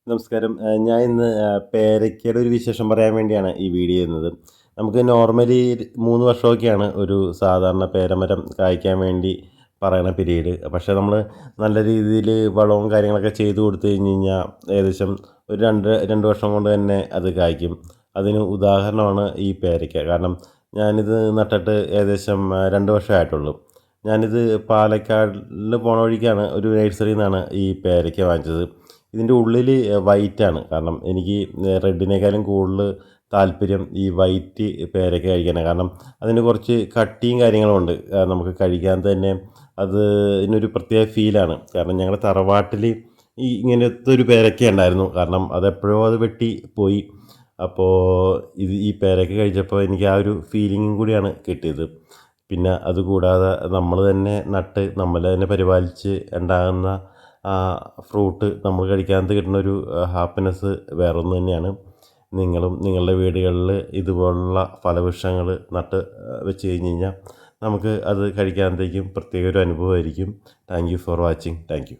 നമസ്കാരം. ഞാൻ ഇന്ന് പേരയ്ക്കയുടെ ഒരു വിശേഷം പറയാൻ വേണ്ടിയാണ് ഈ വീഡിയോ ചെയ്യുന്നത്. നമുക്ക് നോർമലി 3 വർഷമൊക്കെയാണ് ഒരു സാധാരണ പേരമരം കായ്ക്കാൻ വേണ്ടി പറയണ പീരീഡ്. പക്ഷേ നമ്മൾ നല്ല രീതിയിൽ വളവും കാര്യങ്ങളൊക്കെ ചെയ്ത് കൊടുത്തു കഴിഞ്ഞ് കഴിഞ്ഞാൽ ഏകദേശം ഒരു 2 വർഷം കൊണ്ട് തന്നെ അത് കായ്ക്കും. അതിന് ഉദാഹരണമാണ് ഈ പേരയ്ക്ക. കാരണം ഞാനിത് നട്ടിട്ട് ഏകദേശം 2 വർഷമേ ആയിട്ടുള്ളൂ. ഞാനിത് പാലക്കാടിൽ പോണ വഴിക്കാണ് ഒരു നഴ്സറിയിൽ നിന്നാണ് ഈ പേരയ്ക്ക വാങ്ങിച്ചത്. ഇതിൻ്റെ ഉള്ളിൽ വൈറ്റാണ്. കാരണം എനിക്ക് റെഡിനേക്കാളും കൂടുതൽ താല്പര്യം ഈ വൈറ്റ് പേരയ്ക്ക കഴിക്കാനാണ്. കാരണം അതിന് കുറച്ച് കട്ടിയും കാര്യങ്ങളും ഉണ്ട്. നമുക്ക് കഴിക്കാൻ തന്നെ അത് ഇതിനൊരു പ്രത്യേക ഫീലാണ്. കാരണം ഞങ്ങളുടെ തറവാട്ടിൽ ഈ ഇങ്ങനത്തെ ഒരു പേരയ്ക്ക ഉണ്ടായിരുന്നു. കാരണം അതെപ്പോഴോ അത് വെട്ടി പോയി. അപ്പോൾ ഈ പേരയ്ക്ക കഴിച്ചപ്പോൾ എനിക്ക് ആ ഒരു ഫീലിങ്ങും കൂടിയാണ് കിട്ടിയത്. പിന്നെ അതുകൂടാതെ നമ്മൾ തന്നെ നട്ട് നമ്മൾ തന്നെ പരിപാലിച്ച് ഉണ്ടാകുന്ന ആ ഫ്രൂട്ട് നമ്മൾ കഴിക്കാനകത്ത് കിട്ടുന്നൊരു ഹാപ്പിനെസ് വേറൊന്നു തന്നെയാണ്. നിങ്ങളും നിങ്ങളുടെ വീടുകളിൽ ഇതുപോലുള്ള ഫലവൃക്ഷങ്ങൾ നട്ട് വെച്ച് കഴിഞ്ഞ് കഴിഞ്ഞാൽ നമുക്ക് അത് കഴിക്കാനത്തേക്കും പ്രത്യേക ഒരു അനുഭവമായിരിക്കും. Thank you for watching. Thank U.